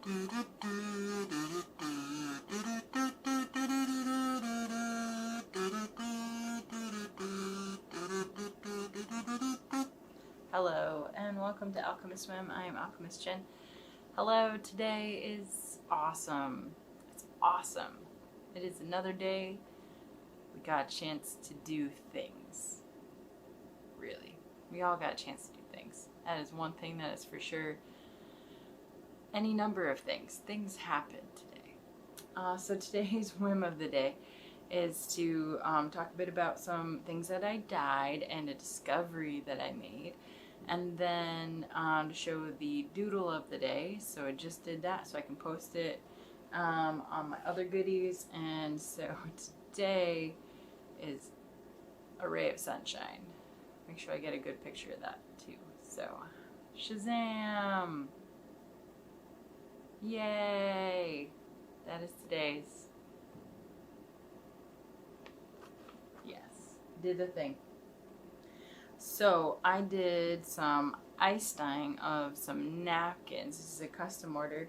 Hello and welcome to Alchemist Swim. I am Alchemist Jen. Hello, today is awesome. It's awesome. It is another day. We got a chance to do things. Really. We all got a chance to do things. That is one thing that is for sure. Any number of things. Things happen today. So today's whim of the day is to talk a bit about some things that I dyed and a discovery that I made. And then to show the doodle of the day. So I just did that so I can post it on my other goodies. And so today is a ray of sunshine. Make sure I get a good picture of that too. So Shazam! Yay! That is today's. Yes, did the thing. So I did some ice dyeing of some napkins. This is a custom order.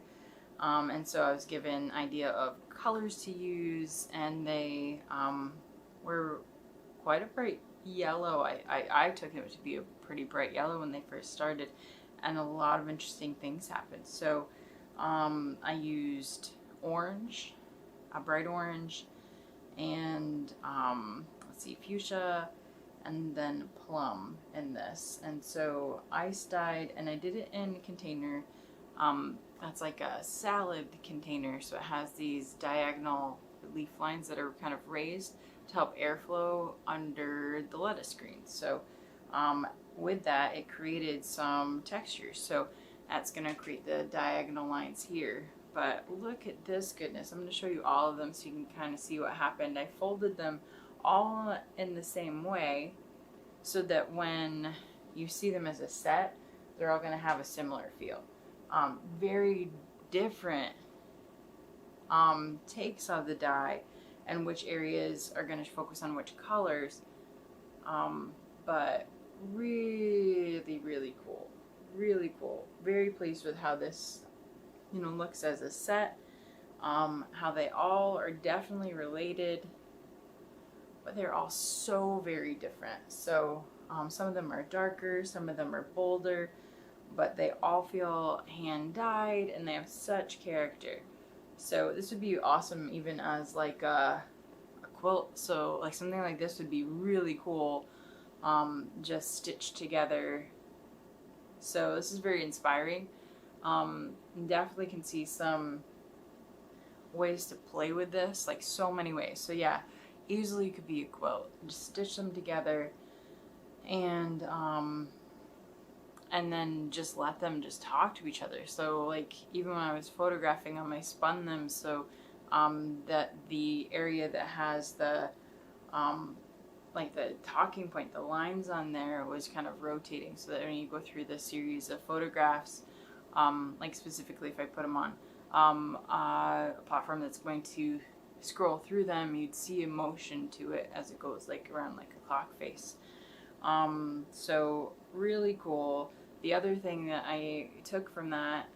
And so I was given an idea of colors to use, and they were quite a bright yellow. I took it to be a pretty bright yellow when they first started, and a lot of interesting things happened. So I used orange, a bright orange, and let's see, fuchsia, and then plum in this. And so ice dyed, and I did it in a container that's like a salad container, so it has these diagonal leaf lines that are kind of raised to help airflow under the lettuce greens. So with that, it created some textures. So that's going to create the diagonal lines here. But look at this goodness. I'm going to show you all of them so you can kind of see what happened. I folded them all in the same way so that when you see them as a set, they're all going to have a similar feel. Very different takes of the dye and which areas are going to focus on which colors, but really, really cool. Really cool. Very pleased with how this, looks as a set. How they all are definitely related, but they're all so very different. So some of them are darker, some of them are bolder, but they all feel hand dyed and they have such character. So this would be awesome even as like a quilt. So like something like this would be really cool, just stitched together. So this is very inspiring. Definitely can see some ways to play with this, like so many ways. So yeah, easily could be a quilt. Just stitch them together and then just let them just talk to each other. So like even when I was photographing them, I spun them so that the area that has the like the talking point, the lines on there was kind of rotating, so that when you go through the series of photographs, like specifically if I put them on a platform that's going to scroll through them, you'd see a motion to it as it goes like around like a clock face. So really cool. The other thing that I took from that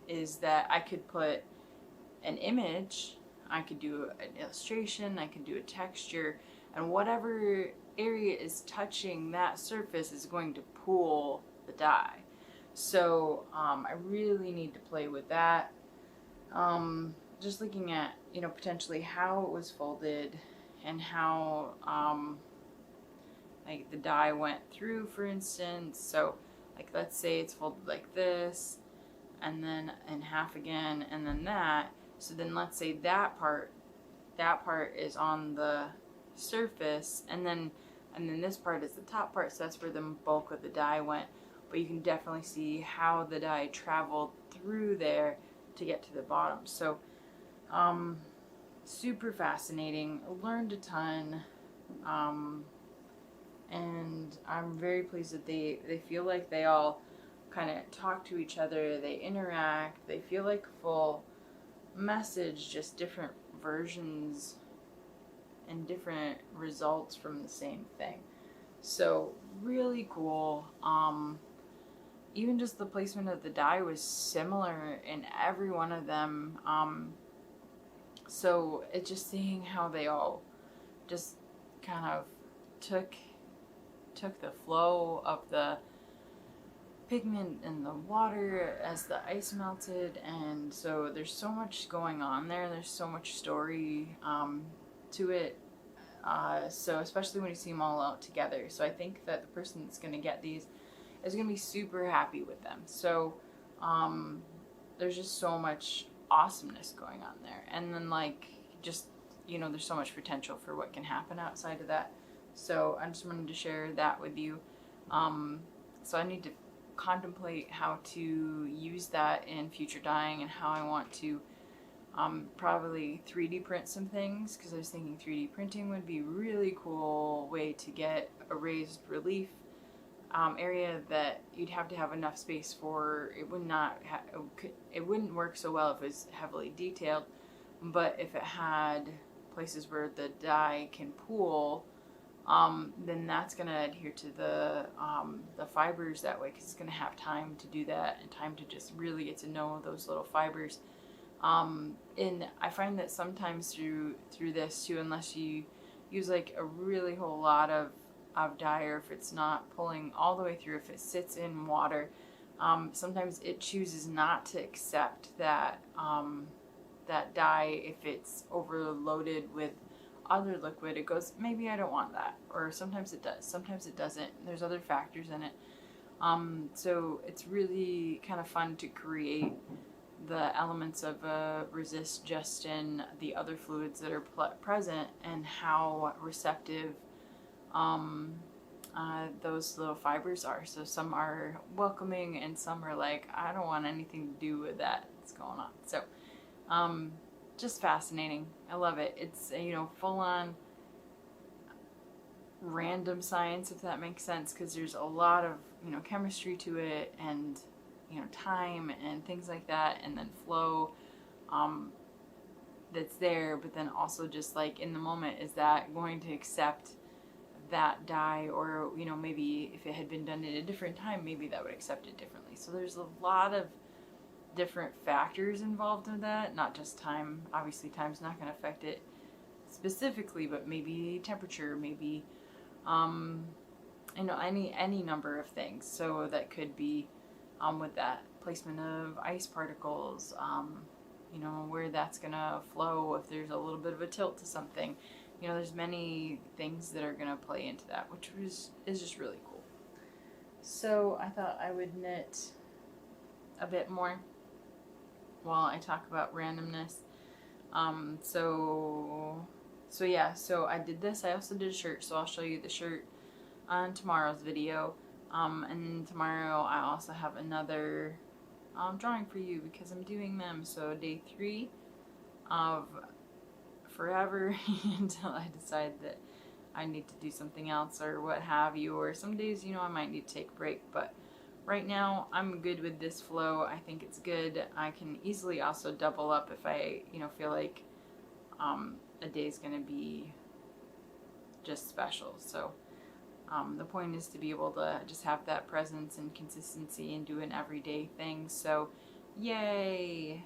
is that I could put an image, I could do an illustration, I could do a texture, and whatever area is touching that surface is going to pull the dye. So I really need to play with that. Just looking at, potentially how it was folded and how like the dye went through, for instance. So like let's say it's folded like this and then in half again and then that. So then let's say that part is on the surface and then this part is the top part, so that's where the bulk of the dye went. But you can definitely see how the dye traveled through there to get to the bottom. So super fascinating. Learned a ton. And I'm very pleased that they feel like they all kind of talk to each other, they interact, they feel like a full message, just different versions and different results from the same thing. So really cool. even just the placement of the dye was similar in every one of them. So it's just seeing how they all just kind of took the flow of the pigment and the water as the ice melted, and so there's so much going on there. There's so much story to it. So especially when you see them all out together. So I think that the person that's going to get these is going to be super happy with them. So there's just so much awesomeness going on there. And then like just, you know, there's so much potential for what can happen outside of that. So I just wanted to share that with you. So I need to contemplate how to use that in future dyeing and how I want to probably 3D print some things, because I was thinking 3D printing would be a really cool way to get a raised relief area that you'd have to have enough space for. It would not it wouldn't work so well if it was heavily detailed, but if it had places where the dye can pool, then that's going to adhere to the fibers that way, because it's going to have time to do that and time to just really get to know those little fibers. And I find that sometimes through this too, unless you use like a really whole lot of dye, or if it's not pulling all the way through, if it sits in water, sometimes it chooses not to accept that that dye. If it's overloaded with other liquid, it goes, maybe I don't want that. Or sometimes it does, sometimes it doesn't. There's other factors in it. So it's really kind of fun to create the elements of resist just in the other fluids that are present, and how receptive those little fibers are. So some are welcoming and some are like, I don't want anything to do with that that's going on. So just fascinating. I love it. It's, you know, full on random science, if that makes sense, because there's a lot of, you know, chemistry to it, and you know, time and things like that, and then flow that's there. But then also just like in the moment, is that going to accept that dye? Or, you know, maybe if it had been done at a different time, maybe that would accept it differently. So there's a lot of different factors involved in that, not just time. Obviously time's not going to affect it specifically, but maybe temperature, maybe you know, any number of things. So that could be with that placement of ice particles, you know, where that's gonna flow, if there's a little bit of a tilt to something. You know, there's many things that are gonna play into that, which is just really cool. So I thought I would knit a bit more while I talk about randomness. So yeah, so I did this. I also did a shirt, so I'll show you the shirt on tomorrow's video. And tomorrow I also have another drawing for you, because I'm doing them. So day 3 of forever until I decide that I need to do something else or what have you. Or some days, you know, I might need to take a break, but right now I'm good with this flow. I think it's good. I can easily also double up if I, you know, feel like a day's gonna be just special. So the point is to be able to just have that presence and consistency and do an everyday thing. So yay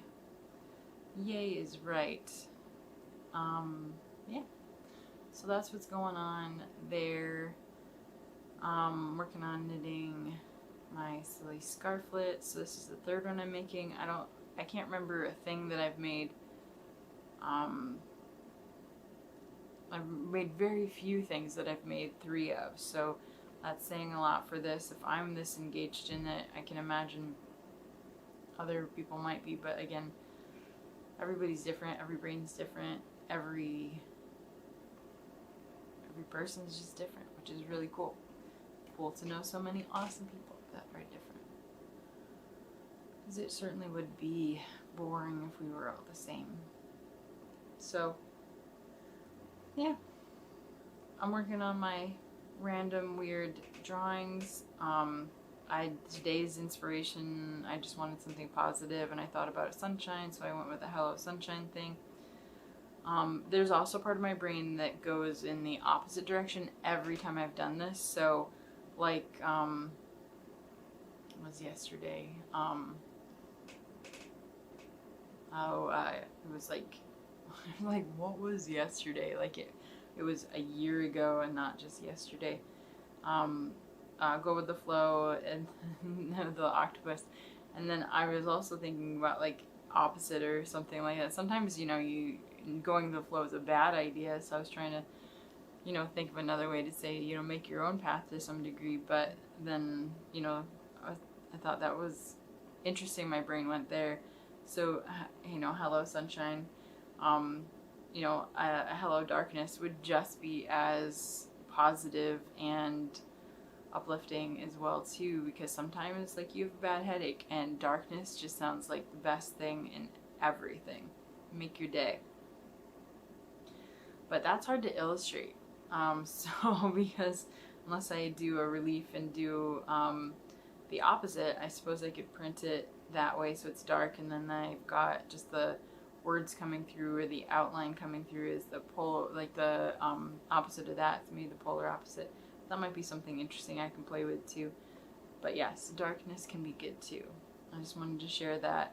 is right. Yeah, so that's what's going on there. Working on knitting my silly scarflet. So this is the third one I'm making. I can't remember a thing that I've made. I've made very few things that I've made 3 of, so that's saying a lot for this. If I'm this engaged in it, I can imagine other people might be, but again, everybody's different, every brain's different, every person's just different, which is really cool. Cool to know so many awesome people that are different. Because it certainly would be boring if we were all the same. So yeah, I'm working on my random weird drawings. Today's inspiration, I just wanted something positive, and I thought about sunshine, so I went with the Hello Sunshine thing. There's also part of my brain that goes in the opposite direction every time I've done this. So like was yesterday. It was like, like, what was yesterday? Like, it was a year ago and not just yesterday. Go with the flow and the octopus. And then I was also thinking about, like, opposite or something like that. Sometimes, you know, going with the flow is a bad idea, so I was trying to, you know, think of another way to say, you know, make your own path to some degree. But then, you know, I thought that was interesting. My brain went there. So, you know, hello sunshine, you know, hello darkness would just be as positive and uplifting as well too, because sometimes, like, you have a bad headache and darkness just sounds like the best thing in everything. Make your day. But that's hard to illustrate. So because unless I do a relief and do the opposite, I suppose I could print it that way so it's dark, and then I've got just the words coming through, or the outline coming through is the polar, like the opposite of that, to me, the polar opposite. That might be something interesting I can play with too. But yes, darkness can be good too. I just wanted to share that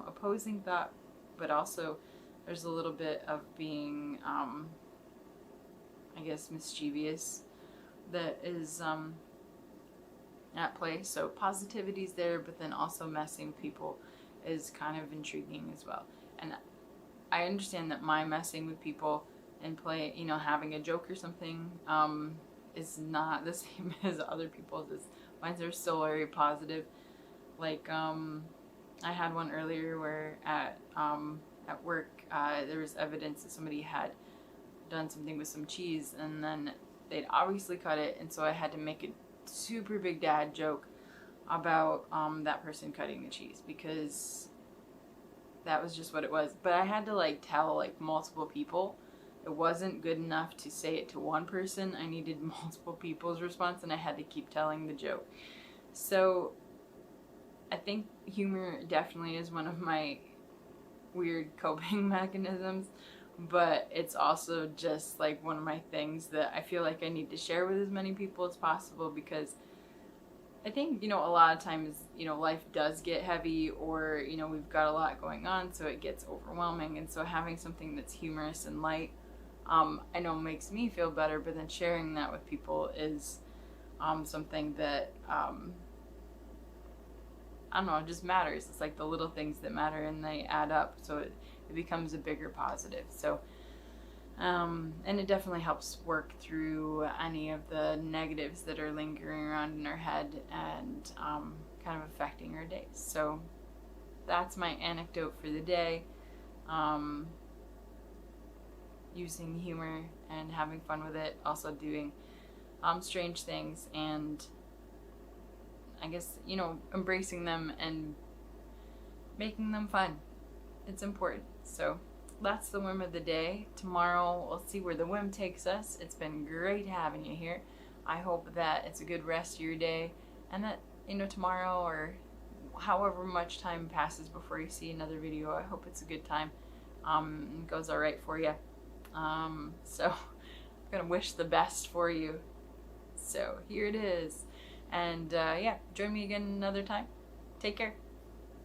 opposing thought, but also there's a little bit of being, I guess, mischievous that is at play. So positivity's there, but then also messing with people is kind of intriguing as well. And I understand that my messing with people and play, you know, having a joke or something, is not the same as other people's. Mine are still very positive. Like, I had one earlier where at work, there was evidence that somebody had done something with some cheese, and then they'd obviously cut it, and so I had to make a super big dad joke about that person cutting the cheese, because that was just what it was. But I had to, like, tell, like, multiple people. It wasn't good enough to say it to one person. I needed multiple people's response, and I had to keep telling the joke. So I think humor definitely is one of my weird coping mechanisms, but it's also just like one of my things that I feel like I need to share with as many people as possible, because I think, you know, a lot of times, you know, life does get heavy, or, you know, we've got a lot going on, so it gets overwhelming. And so having something that's humorous and light, I know makes me feel better, but then sharing that with people is something that, I don't know, it just matters. It's like the little things that matter, and they add up, so it becomes a bigger positive. So, and it definitely helps work through any of the negatives that are lingering around in our head and kind of affecting our days. So that's my anecdote for the day. Using humor and having fun with it, also doing strange things, and I guess, you know, embracing them and making them fun. It's important. So that's the whim of the day. Tomorrow we'll see where the whim takes us. It's been great having you here. I hope that it's a good rest of your day, and that, you know, tomorrow or however much time passes before you see another video, I hope it's a good time. It goes all right for you. So I'm gonna wish the best for you. So here it is. And yeah, join me again another time. Take care.